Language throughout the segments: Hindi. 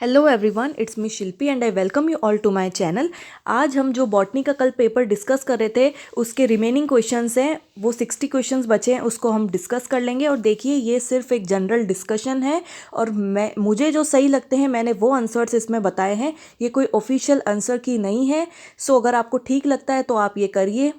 Hello everyone, it's me Shilpi and I welcome you all to my channel. आज हम जो बॉटनी का कल पेपर डिस्कस कर रहे थे उसके रिमेनिंग क्वेश्चंस हैं, वो 60 क्वेश्चंस बचे हैं, उसको हम डिस्कस कर लेंगे। और देखिए, ये सिर्फ एक जनरल डिस्कशन है और मुझे जो सही लगते हैं मैंने वो आंसर्स इसमें बताए हैं। ये कोई ऑफिशियल आंसर की नहीं है। सो अगर आपको ठीक लगता है तो आप ये करिए,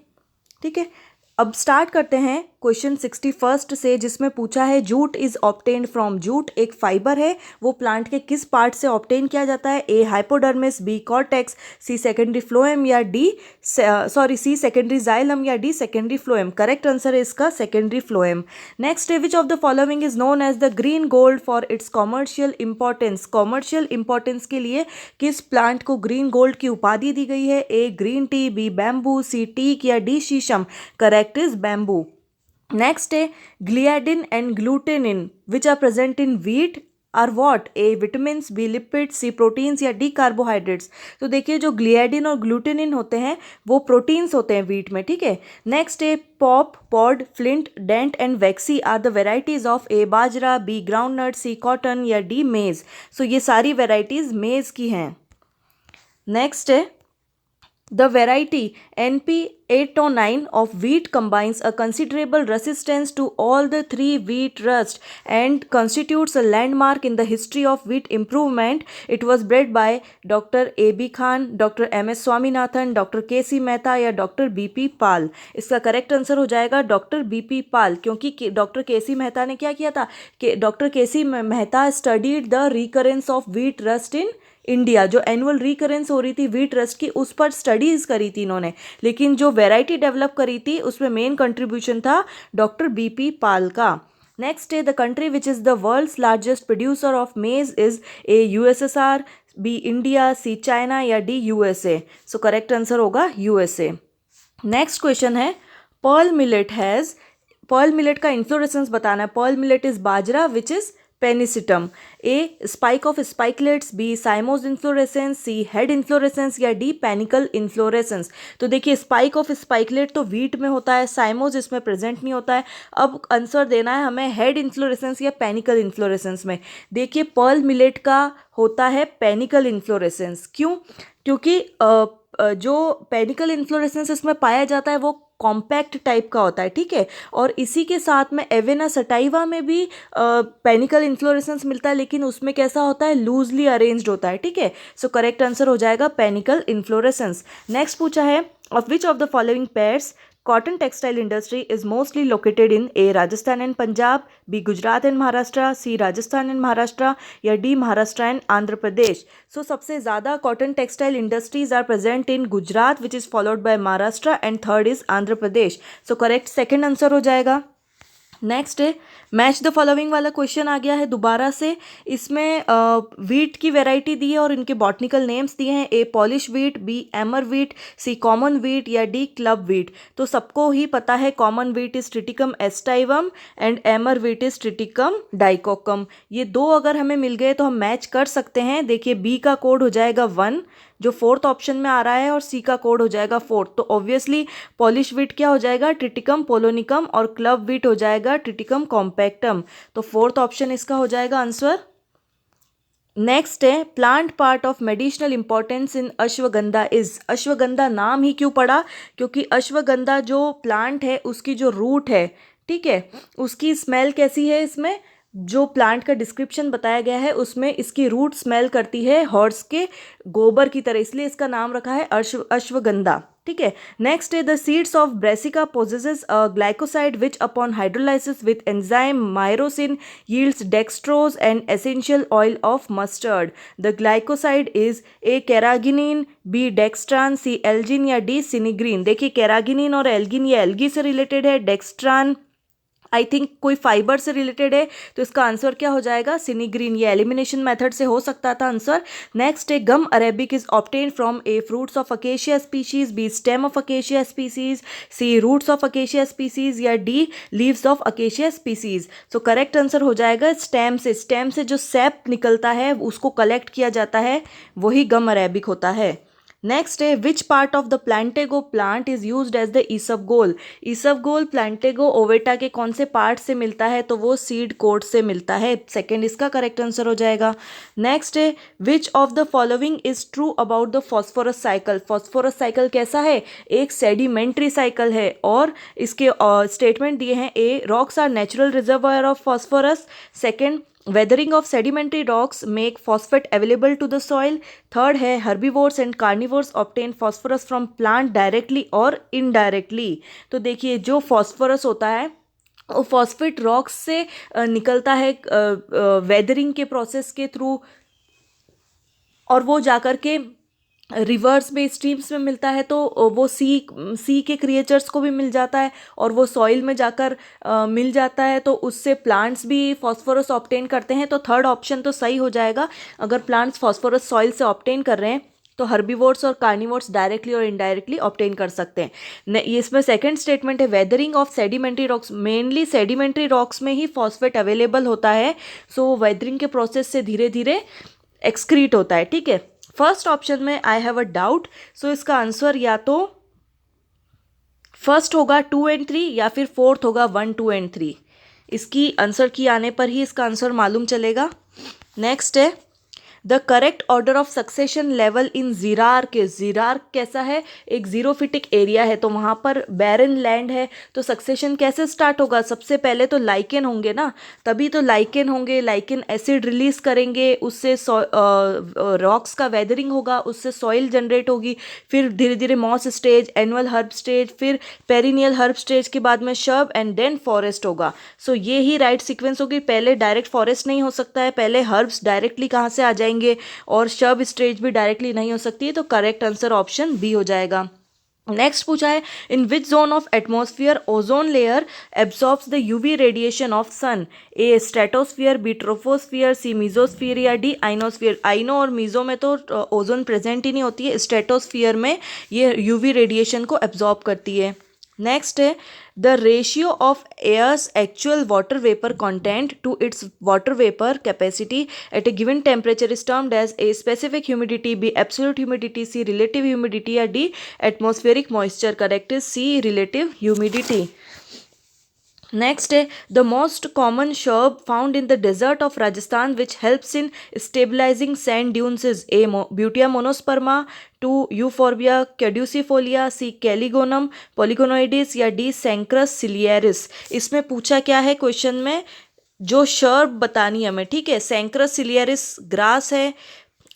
ठीक है। अब स्टार्ट करते हैं क्वेश्चन 61 से, जिसमें पूछा है jute is obtained from. Jute एक फाइबर है, वो प्लांट के किस पार्ट से ऑब्टेन किया जाता है? A hypodermis, B cortex, C secondary phloem या डी सी सेकेंडरी जाइलम या D secondary phloem. Correct answer है इसका सेकेंडरी फ्लोएम। नेक्स्ट है, which of the following is known as the green gold for its commercial importance. Commercial importance के लिए किस प्लांट को ग्रीन गोल्ड की उपाधि दी गई है? ए ग्रीन टी, बी बैम्बू, सी टीक या डी शीशम। Correct is bamboo. नेक्स्ट है, gliadin and glutenin which are present in wheat are what? A vitamins, B lipids, C proteins या D carbohydrates। तो देखिए, जो gliadin और glutenin होते हैं वो प्रोटीन्स होते हैं व्हीट में, ठीक है। नेक्स्ट है, pop, pod, flint, dent and waxy are the varieties of A bajra, B groundnut, C cotton या डी मेज। सो ये सारी वेराइटीज मेज की हैं। नेक्स्ट है, the variety NP809 of wheat combines a considerable resistance to all the three wheat rust and constitutes a landmark in the history of wheat improvement. It was bred by Dr. A.B. Khan, Dr. M.S. Swaminathan, Dr. K.C. Mehta या Dr. B.P. Pal। इसका करेक्ट आंसर हो जाएगा डॉक्टर B.P. पाल, क्योंकि डॉक्टर K.C. मेहता ने क्या किया था कि doctor K.C. Mehta studied the recurrence of wheat rust in India. जो एनुअल रिकरेंस हो रही थी व्हीट रस्ट की, उस पर स्टडीज़ करी थी इन्होंने, लेकिन जो वैरायटी डेवलप करी थी उसमें मेन कंट्रीब्यूशन था डॉक्टर B.P. पाल का। नेक्स्ट है, the country which is the world's largest producer of maize is A USSR, B India, C China या D USA। So correct answer होगा USA। नेक्स्ट क्वेश्चन है, पर्ल मिलेट का इन्फ्लोरेसेंस बताना है। Pearl millet is bajra which is Pennisetum. A spike of spikelets, B cymose inflorescence, C head inflorescence या डी पैनिकल इन्फ्लोरेसेंस। तो देखिए, स्पाइक ऑफ स्पाइकलेट तो व्हीट में होता है, साइमोज इसमें प्रेजेंट नहीं होता है। अब आंसर देना है हमें हेड इन्फ्लोरेसेंस या पैनिकल इन्फ्लोरेसेंस में। देखिए, पर्ल मिलेट का होता है पैनिकल इन्फ्लोरेसेंस। क्यों? क्योंकि जो पेनिकल इन्फ्लोरेसेंस इसमें पाया जाता है वो कॉम्पैक्ट टाइप का होता है, ठीक है। और इसी के साथ में एवेना सटाइवा में भी पेनिकल इन्फ्लोरेसेंस मिलता है, लेकिन उसमें कैसा होता है? लूजली अरेंज्ड होता है, ठीक है। सो करेक्ट आंसर हो जाएगा पेनिकल इन्फ्लोरेसेंस। नेक्स्ट पूछा है, of which of the following pairs cotton textile industry is mostly located in A Rajasthan and Punjab, B Gujarat and Maharashtra, C Rajasthan and Maharashtra या D Maharashtra and Andhra Pradesh। So सबसे ज़्यादा cotton textile industries are present in Gujarat which is followed by Maharashtra and third is Andhra Pradesh। So correct second answer हो जाएगा। नेक्स्ट है, मैच द फॉलोइंग वाला क्वेश्चन आ गया है दोबारा से। इसमें व्हीट की वैरायटी दी है और इनके बॉटनिकल नेम्स दिए हैं। A Polish wheat, B emmer wheat, C common wheat या डी क्लब व्हीट। तो सबको ही पता है common wheat is triticum aestivum and emmer wheat is triticum dicoccum. ये दो अगर हमें मिल गए तो हम मैच कर सकते हैं। देखिए, बी का कोड हो जाएगा 1 जो फोर्थ ऑप्शन में आ रहा है, और सी का कोड हो जाएगा 4। तो ऑब्वियसली पॉलिश व्हीट क्या हो जाएगा? ट्रिटिकम पोलोनिकम, और क्लब व्हीट हो जाएगा ट्रिटिकम कॉम्पैक्टम। तो फोर्थ ऑप्शन इसका हो जाएगा आंसर। नेक्स्ट है, plant part of medicinal importance in ashwagandha is. Ashwagandha नाम ही क्यों पड़ा? क्योंकि अश्वगंधा जो प्लांट है उसकी जो रूट है, ठीक है, उसकी स्मेल कैसी है? इसमें जो प्लांट का डिस्क्रिप्शन बताया गया है उसमें इसकी रूट स्मेल करती है हॉर्स के गोबर की तरह, इसलिए इसका नाम रखा है अश्वगंधा, ठीक है। नेक्स्ट है, the seeds of brassica possesses a glycoside which upon hydrolysis with enzyme myrosin yields dextrose and essential oil of mustard. The glycoside is A carrageenin, B dextran, C algin या डी सिनिग्रीन। देखिए, कैरागिनिन और एल्गिन ये एल्गी से रिलेटेड है, डेक्स्ट्रान आई थिंक कोई फाइबर से रिलेटेड है, तो इसका आंसर क्या हो जाएगा? सिनिग्रीन। ये एलिमिनेशन मेथड से हो सकता था आंसर। नेक्स्ट है, gum arabic is obtained from A fruits of acacia species, B stem of acacia species, C roots of acacia species या D leaves of acacia species. So correct answer हो जाएगा स्टेम से। स्टेम से जो सैप निकलता है उसको कलेक्ट किया जाता है, वही गम अरेबिक होता है। नेक्स्ट है which part of the plantago plant is used as the isabgol. Isabgol plantago ovata के कौन से पार्ट से मिलता है, तो वो सीड कोट से मिलता है। सेकंड इसका करेक्ट आंसर हो जाएगा। नेक्स्ट है which of the following is true about the phosphorus cycle. Phosphorus cycle कैसा है, एक सेडिमेंट्री साइकिल है और इसके स्टेटमेंट दिए हैं। A, rocks are natural reservoir of phosphorus. Second, weathering of sedimentary rocks make phosphate available to the soil. Third है herbivores and carnivores obtain phosphorus from plant directly और indirectly। तो देखिए जो phosphorus होता है वो फॉस्फेट रॉक्स से निकलता है वेदरिंग के प्रोसेस के थ्रू, और वो जाकर के रिवर्स में स्ट्रीम्स में मिलता है, तो वो सी के क्रिएचर्स को भी मिल जाता है और वो सॉइल में जाकर मिल जाता है, तो उससे प्लांट्स भी फॉस्फोरस ऑब्टेन करते हैं। तो थर्ड ऑप्शन तो सही हो जाएगा। अगर प्लांट्स फॉस्फोरस सॉइल से ऑब्टेन कर रहे हैं तो हर्बीवोर्स और कार्निवोर्स डायरेक्टली और इनडायरेक्टली ऑब्टेन कर सकते हैं। इसमें सेकंड स्टेटमेंट है weathering of sedimentary rocks. Mainly sedimentary rocks में ही फॉस्फेट अवेलेबल होता है, सो वेदरिंग के प्रोसेस से धीरे धीरे एक्सक्रीट होता है। ठीक है, फर्स्ट ऑप्शन में आई हैव अ डाउट, सो इसका आंसर या तो फर्स्ट होगा 2 and 3 या फिर फोर्थ होगा 1, 2 and 3। इसकी आंसर की आने पर ही इसका आंसर मालूम चलेगा। नेक्स्ट है the correct order of succession level in xerarch. Xerarch कैसा है, एक जीरोफिटिक एरिया है, तो वहाँ पर बैरन लैंड है, तो सक्सेशन कैसे स्टार्ट होगा। सबसे पहले तो लाइकेन होंगे ना, तभी तो लाइकेन होंगे, लाइकेन एसिड रिलीज करेंगे, उससे रॉक्स का वेदरिंग होगा, उससे सॉइल जनरेट होगी, फिर धीरे धीरे moss stage, annual herb stage, फिर पेरिनियल हर्ब स्टेज के बाद में शर्ब एंड देन फॉरेस्ट होगा। सो ये ही राइट सीक्वेंस होगी। पहले डायरेक्ट फॉरेस्ट नहीं हो सकता है, पहले हर्ब्स डायरेक्टली कहाँ से आ जाएंगे और शर्ब स्टेज भी डायरेक्टली नहीं हो सकती है, तो करेक्ट आंसर ऑप्शन बी हो जाएगा। नेक्स्ट पूछा है in which zone of atmosphere ozone layer absorbs the UV radiation of sun. A stratosphere, B troposphere, C mesosphere या डी आइनोस्फियर। आइनो और मीजो में तो ओजोन प्रेजेंट ही नहीं होती है, स्ट्रेटोस्फियर में ये यूवी रेडिएशन को एब्जॉर्ब करती है। नेक्स्ट है the ratio of air's actual water vapour content to its water vapour capacity at a given temperature is termed as A specific humidity, B absolute humidity, C relative humidity या D atmospheric moisture. Correct is C relative humidity. Next है the most common shrub found in the desert of Rajasthan which helps in stabilising sand dunes is A butea monosperma, 2 euphorbia caducifolia, C calligonum पॉलीगोनोइडिस या डी सैंक्रस सिलियरिस। इसमें पूछा क्या है क्वेश्चन में, जो शर्ब बतानी है हमें। ठीक है, सैंक्रस सिलियरिस ग्रास है,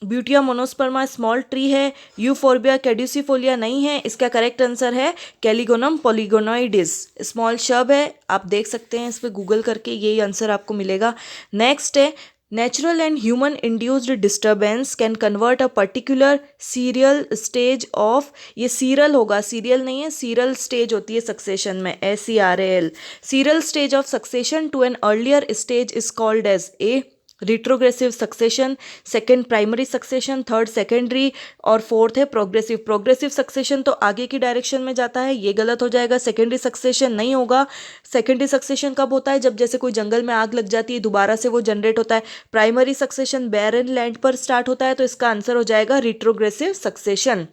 ब्यूटिया मोनोस्पर्मा स्मॉल ट्री है, यूफोर्बिया कैड्यूसिफोलिया नहीं है। इसका करेक्ट आंसर है कैलिगोनम पॉलीगोनोइडिस, स्मॉल शर्ब है। आप देख सकते हैं इस पर गूगल करके, यही आंसर आपको मिलेगा। नेक्स्ट है natural and human induced disturbance can convert a particular seral stage of, ये सीरियल होगा, सीरियल नहीं है, सीरियल स्टेज होती है सक्सेशन में, SERAL। Seral stage of succession to an earlier stage is called as a retrogressive succession, second primary succession, third secondary और फोर्थ है प्रोग्रेसिव। प्रोग्रेसिव सक्सेशन तो आगे की डायरेक्शन में जाता है, ये गलत हो जाएगा। सेकेंडरी सक्सेशन नहीं होगा। सेकेंडरी सक्सेशन कब होता है, जब जैसे कोई जंगल में आग लग जाती है, दोबारा से वो जनरेट होता है। प्राइमरी सक्सेशन बैरन लैंड पर स्टार्ट होता है, तो इसका आंसर हो जाएगा रिट्रोग्रेसिव सक्सेशन।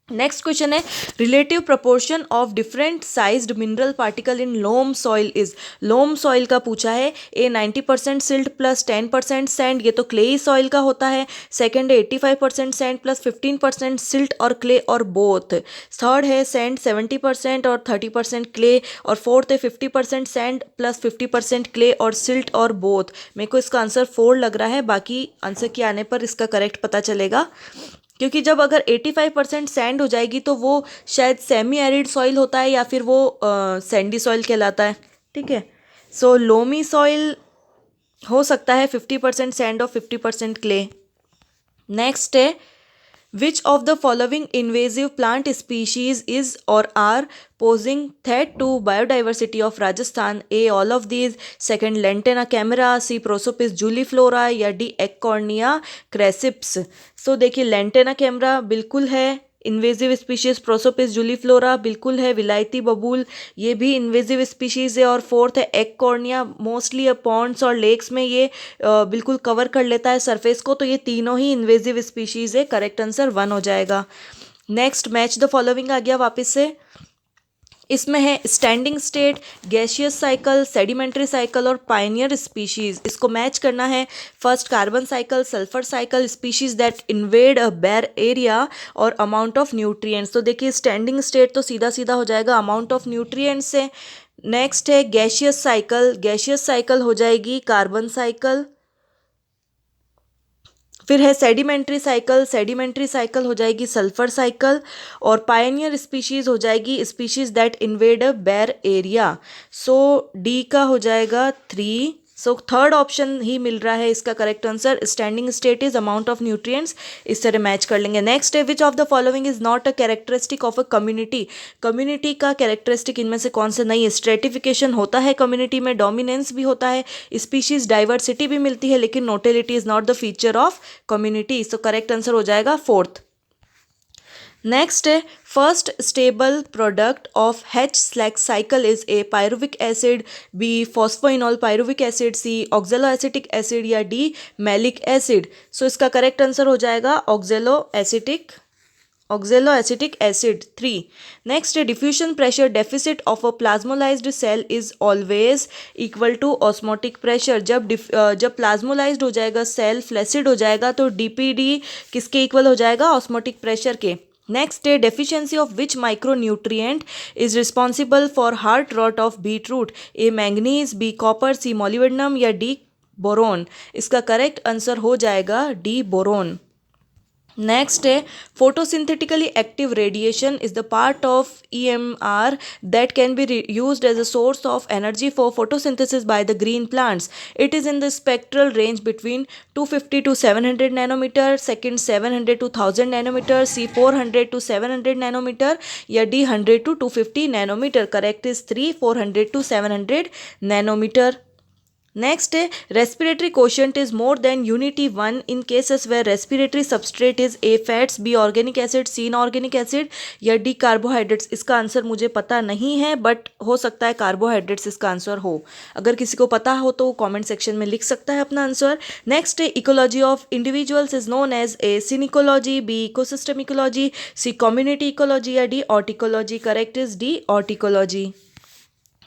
नेक्स्ट क्वेश्चन है relative proportion of different sized mineral particle in loam soil is. Loam soil का पूछा है। ए 90% सिल्ट प्लस 10% सैंड, ये तो क्लेई सॉइल का होता है। सेकंड है 85% सैंड प्लस 15% सिल्ट और क्ले और बोथ। थर्ड है सैंड 70% और 30% क्ले, और फोर्थ है 50% सैंड प्लस 50% क्ले और सिल्ट और बोथ। मेरे को इसका आंसर 4 लग रहा है, बाकी आंसर के आने पर इसका करेक्ट पता चलेगा। क्योंकि जब अगर 85% सैंड हो जाएगी तो वो शायद सेमी एरिड सॉइल होता है या फिर वो सैंडी सॉइल कहलाता है। ठीक है, सो लोमी सॉइल हो सकता है 50% सैंड और 50% क्ले। नेक्स्ट है which of the following invasive plant species is और are posing threat to biodiversity of Rajasthan? A all of these, second Lantana camera, C Prosopis juliflora या D Ecornia crassips। सो देखिए लैंटेना कैमरा बिल्कुल है, इन्वेजिव स्पीशीज प्रोसोपिस जूलीफ्लोरा बिल्कुल है, विलायती बबूल ये भी इन्वेजिव स्पीशीज है, और फोर्थ है एक्कॉर्निया, मोस्टली पॉन्ड्स और लेक्स में ये बिल्कुल कवर कर लेता है सरफेस को, तो ये तीनों ही इन्वेजिव स्पीशीज है। करेक्ट आंसर 1 हो जाएगा। नेक्स्ट मैच द फॉलोइंग आ गया वापस से। इसमें है standing state, gaseous cycle, sedimentary cycle और पायनियर स्पीशीज। इसको मैच करना है। First carbon cycle, sulphur cycle, species that invade a bare area और अमाउंट ऑफ न्यूट्रिएंट्स। तो देखिए स्टैंडिंग स्टेट तो सीधा सीधा हो जाएगा अमाउंट ऑफ न्यूट्रिएंट्स से। नेक्स्ट है गैसियस साइकिल, गैसियस साइकिल हो जाएगी कार्बन साइकिल। फिर है सेडिमेंट्री साइकिल, सेडिमेंट्री साइकिल हो जाएगी सल्फर साइकिल। और पायनियर स्पीशीज हो जाएगी species that invade a bare area. So D का हो जाएगा 3। सो थर्ड ऑप्शन ही मिल रहा है इसका correct answer. Standing state is amount of nutrients. इस तरह मैच कर लेंगे। नेक्स्ट है which of the following is not a characteristic of a community. Community का कैरेक्टरिस्टिक इनमें से कौन सा नहीं है। स्ट्रेटिफिकेशन होता है कम्युनिटी में, डोमिनेंस भी होता है, स्पीशीज डाइवर्सिटी भी मिलती है, लेकिन natality is not the feature of community. So correct answer हो जाएगा 4th। नेक्स्ट है first stable product of H Slack cycle is A pyruvic acid, B phosphoenolpyruvic acid, C oxaloacetic acid या डी मैलिक एसिड। सो इसका करेक्ट आंसर हो जाएगा oxaloacetic acid 3। Next diffusion pressure deficit of a plasmolysed cell is always equal to osmotic pressure. जब प्लाज्मोलाइज्ड हो जाएगा सेल, फ्लैसिड हो जाएगा, तो डीपीडी किसके इक्वल हो जाएगा, ऑस्मोटिक प्रेशर के। नेक्स्ट है deficiency of which micronutrient is responsible for heart rot of beetroot, A manganese, B copper, C molybdenum या डी बोरोन। इसका करेक्ट आंसर हो जाएगा डी बोरोन। नेक्स्ट है photosynthetically active radiation is the part of EMR that can be used as a source of energy for photosynthesis by the green plants. It is in the spectral range between 250 to 700 nanometer, second 700 to 1000 nanometer, C 400 to 700 nanometer या D 100 to 250 nanometer. Correct is 3, 400 to 700 nanometer. Next, respiratory quotient is more than unity 1 in cases where respiratory substrate is A fats, B organic acid, C inorganic acid या D carbohydrates। इसका आंसर मुझे पता नहीं है, बट हो सकता है कार्बोहाइड्रेट्स इसका आंसर हो। अगर किसी को पता हो तो कमेंट सेक्शन में लिख सकता है अपना answer. Next, ecology of individuals is known as A synecology, B ecosystem ecology, C community ecology या D autecology. Correct is D autecology.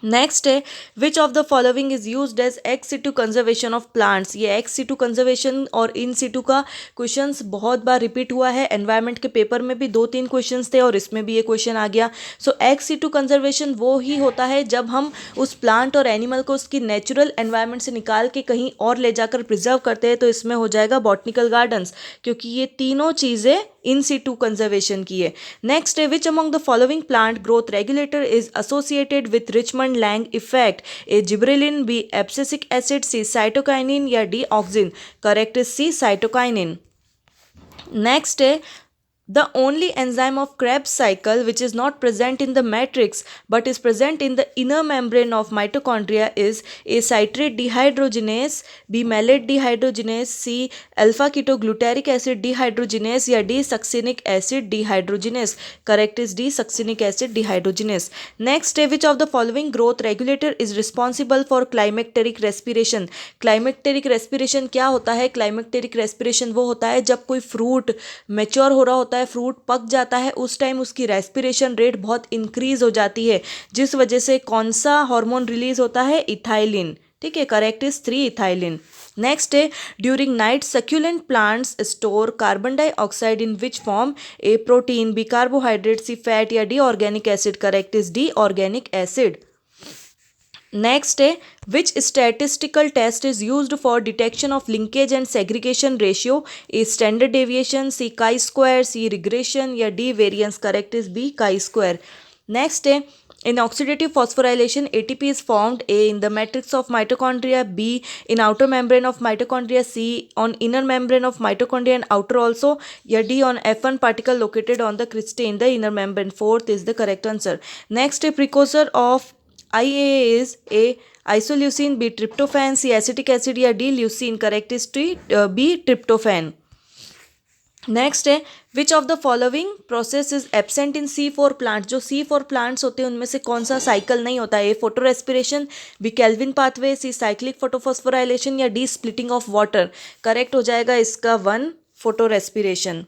Next है which of the following is used as ex situ conservation of plants. ये एक्स सिटू कंजर्वेशन और इन सिटू का क्वेश्चंस बहुत बार रिपीट हुआ है। एनवायरनमेंट के पेपर में भी 2-3 क्वेश्चंस थे और इसमें भी ये क्वेश्चन आ गया। सो एक्स सिटू कंजर्वेशन वो ही होता है जब हम उस प्लांट और एनिमल को उसकी नेचुरल एनवायरनमेंट से निकाल के कहीं और ले जाकर प्रिजर्व करते हैं। तो इसमें हो जाएगा बॉटनिकल गार्डन्स, क्योंकि ये तीनों चीज़ें इन सिटू कंजर्वेशन की है। नेक्स्ट है which among the following plant growth regulator is associated with Richmond Lang effect, A gibberellin, B abscisic acid, C cytokinin या D auxin. Correct is C cytokinin. Next है the only enzyme of Krebs cycle which is not present in the matrix but is present in the inner membrane of mitochondria is A citrate dehydrogenase, B malate dehydrogenase, C alpha ketogluteric acid dehydrogenase या D succinic acid dehydrogenase. Correct is D succinic acid dehydrogenase. Next, which of the following growth regulator is responsible for climacteric respiration? Climacteric respiration क्या होता है? Climacteric respiration वो होता है जब कोई फ्रूट मेच्योर हो रहा होता है, फ्रूट पक जाता है, उस टाइम उसकी रेस्पिरेशन रेट बहुत इंक्रीज हो जाती है, जिस वजह से कौन सा हार्मोन रिलीज होता है, इथाइलिन। ठीक है, करेक्ट इज 3 इथाइलिन। नेक्स्ट है during night succulent plants store carbon dioxide in which form, A protein, B carbohydrate, C fat या D organic acid. Correct is D organic acid. Next है which statistical test is used for detection of linkage and segregation ratio, A standard deviation, C chi square, C regression या D variance. Correct is B chi square. Next है in oxidative phosphorylation ATP is formed, A in the matrix of mitochondria, B in outer membrane of mitochondria, C on inner membrane of mitochondria and outer also या D on F1 particle located on the cristae in the inner membrane. Fourth is the correct answer. Next, a precursor of IAA is A isoleucine, B tryptophan, C acetic acid या D leucine. Correct is B tryptophan. Next है which of the following process is absent in C4 plant. जो C4 प्लांट्स होते हैं उनमें से कौन सा साइकिल नहीं होता है, A photorespiration, B Calvin pathway, C cyclic photophosphorylation या D splitting of water. Correct हो जाएगा इसका 1 फोटो रेस्पिरेशन।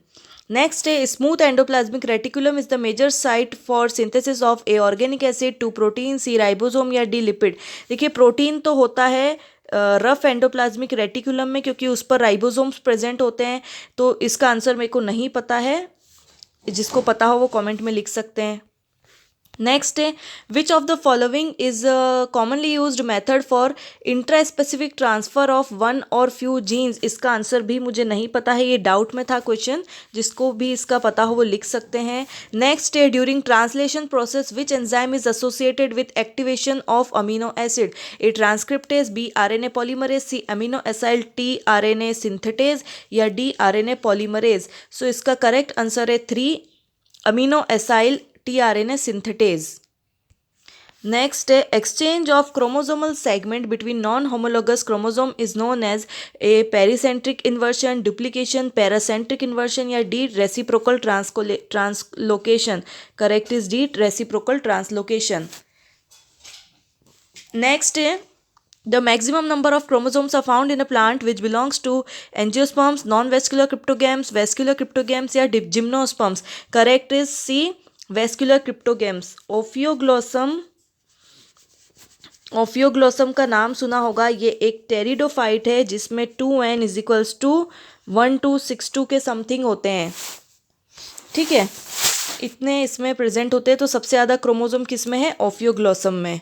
नेक्स्ट है smooth endoplasmic reticulum is the major site for synthesis of A organic acid, two protein, C ribosome या डी लिपिड। देखिए प्रोटीन तो होता है रफ एंडोप्लाज्मिक रेटिकुलम में क्योंकि उस पर राइबोसोम्स प्रेजेंट होते हैं, तो इसका आंसर मेरे को नहीं पता है, जिसको पता हो वो कमेंट में लिख सकते हैं। नेक्स्ट है which of the following is commonly used method for intra specific transfer of one और फ्यू जीन्स। इसका आंसर भी मुझे नहीं पता है, ये डाउट में था क्वेश्चन, जिसको भी इसका पता हो वो लिख सकते हैं। नेक्स्ट है during translation process which enzyme is associated with activation of amino acid, A transcriptase, B RNA polymerase, C aminoacyl, T RNA synthetase या डी आरएनए पॉलीमरेज। सो इसका करेक्ट आंसर है 3 aminoacyl tRNA synthetase. Next, exchange of chromosomal segment between non-homologous chromosome is known as a pericentric inversion, duplication, paracentric inversion या D reciprocal translocation. Correct is D reciprocal translocation. Next, the maximum number of chromosomes are found in a plant which belongs to angiosperms, non-vascular cryptogams, vascular cryptogams या gymnosperms. Correct is C vascular cryptogams. Ophioglossum का नाम सुना होगा, ये एक टेरिडोफाइट है जिसमें 2n = 1262 के समथिंग होते हैं। ठीक है, इतने इसमें प्रेजेंट होते हैं, तो सबसे ज़्यादा क्रोमोसोम किस में है? ओफियोग्लोसम में।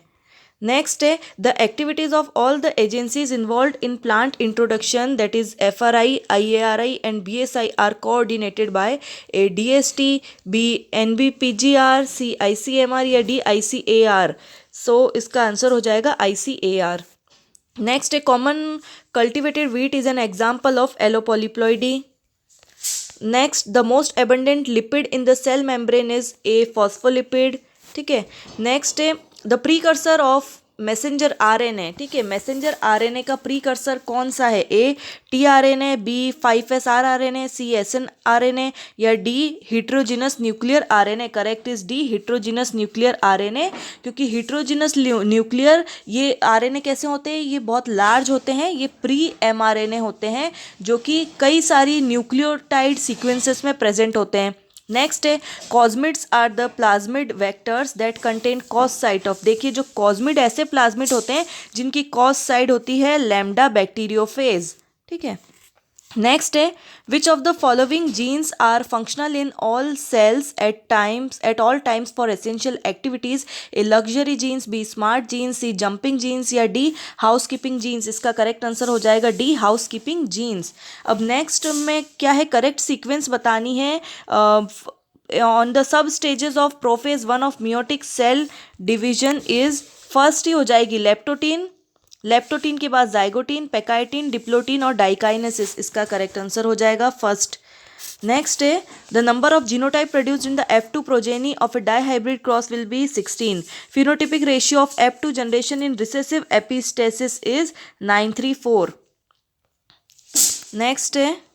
नेक्स्ट है the activities of all the agencies involve in plant introduction, that is FRI, IARI and BSI are coordinated by A DST, B NBPGR, C ICMR या D ICAR। सो इसका आंसर हो जाएगा ICAR। नेक्स्ट है common cultivated wheat is an example of allopolyploidy. Next the most abundant lipid in the cell membrane is A phospholipid. ठीक है, नेक्स्ट है the precursor of messenger RNA। ठीक है, मैसेंजर RNA का प्रीकर्सर कौन सा है? A tRNA, B 5S RNA, C snRNA या D heterogeneous nuclear RNA। Correct is D heterogeneous nuclear RNA, क्योंकि हिट्रोजिनस न्यूक्लियर ये RNA कैसे होते हैं? ये बहुत लार्ज होते हैं, ये प्री mRNA होते हैं जो कि कई सारी न्यूक्लियोटाइड सीक्वेंसेस में प्रेजेंट होते हैं। नेक्स्ट है cosmids are the plasmid vectors that contain cos site of. देखिए जो कॉस्मिड ऐसे प्लाज्मिड होते हैं जिनकी कॉस साइड होती है लैम्डा बैक्टीरियोफेज। ठीक है, नेक्स्ट है which of the following genes are functional in all cells at all times for essential activities, A luxury genes, B smart genes, C jumping genes या डी हाउस कीपिंग जीन्स। इसका करेक्ट आंसर हो जाएगा डी हाउस कीपिंग जीन्स। अब नेक्स्ट में क्या है, करेक्ट सीक्वेंस बतानी है on the substages of prophase 1 of meiotic cell division is. First ही हो जाएगी लेप्टोटीन, लेप्टोटीन के बाद जाइगोटीन, पैकाइटिन, डिप्लोटीन और डाइकाइनेसिस। इसका करेक्ट आंसर हो जाएगा फर्स्ट। नेक्स्ट है the number of genotype produced in the F2 progeny of a dihybrid cross will be 16। Phenotypic ratio of F2 generation in recessive epistasis is 9:3:4। Next है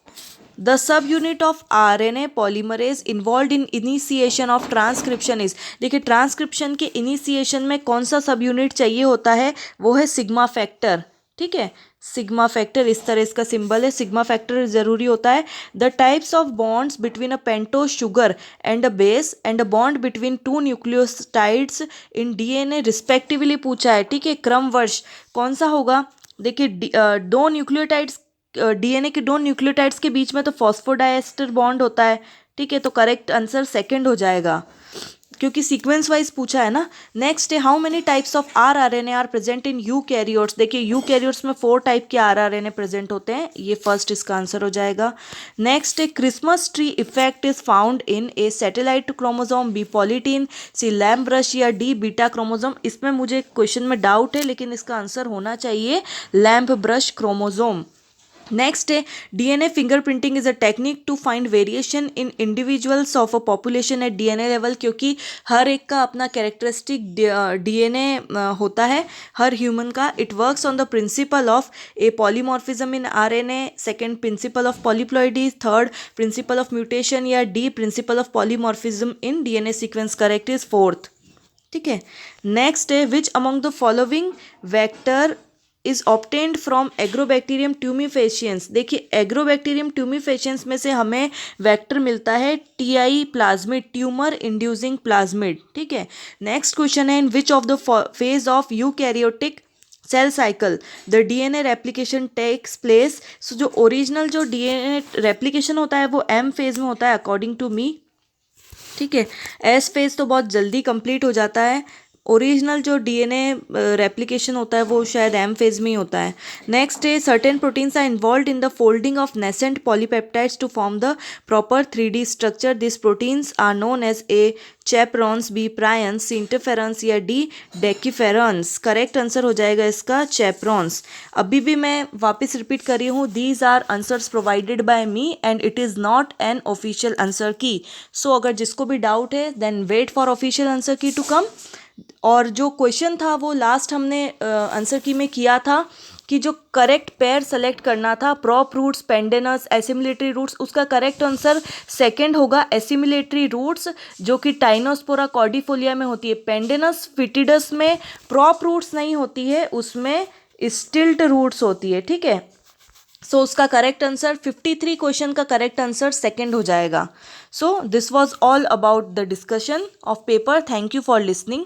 the subunit of RNA polymerase involve in initiation of transcription is. देखिए ट्रांसक्रिप्शन के इनिशिएशन में कौन सा सब यूनिट चाहिए होता है? वो है सिग्मा फैक्टर। ठीक है, सिग्मा फैक्टर, इस तरह इसका सिंबल है, सिग्मा फैक्टर ज़रूरी होता है। The types of bonds between a pentose sugar and a base and a bond between 2 nucleotides in DNA respectively पूछा है। ठीक है, क्रमवश कौन सा होगा? देखिए दो न्यूक्लियोटाइड्स DNA के 2 न्यूक्लियोटाइड्स के बीच में तो फॉस्फोडाइएस्टर बॉन्ड होता है। ठीक है, तो करेक्ट आंसर सेकंड हो जाएगा क्योंकि सीक्वेंस वाइज पूछा है ना। नेक्स्ट है how many types of rRNA are present in eukaryotes. देखिए यूकैरियोट्स में 4 टाइप के rRNA प्रेजेंट होते हैं, ये फर्स्ट इसका आंसर हो जाएगा। नेक्स्ट है Christmas tree effect is found in A satellite chromosome, B polytene, C lampbrush या डी बीटा क्रोमोसोम। इसमें मुझे क्वेश्चन में डाउट है, लेकिन इसका आंसर होना चाहिए लैम्प ब्रश क्रोमोसोम। नेक्स्ट है DNA fingerprinting is a technique to find variation in individuals of a population at DNA level, क्योंकि हर एक का अपना कैरेक्टरिस्टिक DNA होता है हर ह्यूमन का। It works on the principle of A polymorphism in RNA, second principle of polyploidy, third principle of mutation या D principle of polymorphism in DNA sequence. Correct is fourth. ठीक है, नेक्स्ट है which among the following vector is obtained from agrobacterium tumefaciens. देखिए एग्रोबैक्टीरियम ट्यूमिफेशियंस में से हमें वेक्टर मिलता है Ti plasmid, tumour inducing plasmid. ठीक है, नेक्स्ट क्वेश्चन है in which of the phase of eukaryotic cell cycle the DNA replication takes place. So जो ओरिजिनल जो डीएनए रेप्लिकेशन होता है वो एम फेज में होता है अकॉर्डिंग टू मी। ठीक है, एस फेज तो बहुत जल्दी कंप्लीट हो जाता है, ओरिजिनल जो डीएनए रेप्लिकेशन होता है वो शायद एम फेज में ही होता है। नेक्स्ट है certain proteins are involve in the folding of nascent polypeptides to form the proper 3D structure. This proteins are known as A chaperones, B prions, C interference या डी डेकीफेरेंस। करेक्ट आंसर हो जाएगा इसका चैपरॉन्स। अभी भी मैं वापस रिपीट कर रही हूँ, these are answers provided by me and it is not an official answer key. So अगर जिसको भी डाउट है then wait for official answer key to come. और जो क्वेश्चन था वो लास्ट हमने आंसर की में किया था कि जो करेक्ट पेयर सेलेक्ट करना था प्रॉप रूट्स, पेंडेनस, एसिमिलेटरी रूट्स, उसका करेक्ट आंसर सेकंड होगा एसिमिलेटरी रूट्स जो कि टाइनोस्पोरा कॉर्डिफोलिया में होती है। पेंडेनस फिटिडस में प्रॉप रूट्स नहीं होती है, उसमें स्टिल्ट रूट्स होती है। ठीक है, सो उसका करेक्ट आंसर 53 क्वेश्चन का करेक्ट आंसर सेकंड हो जाएगा। So this was all about the discussion of paper. Thank you for listening.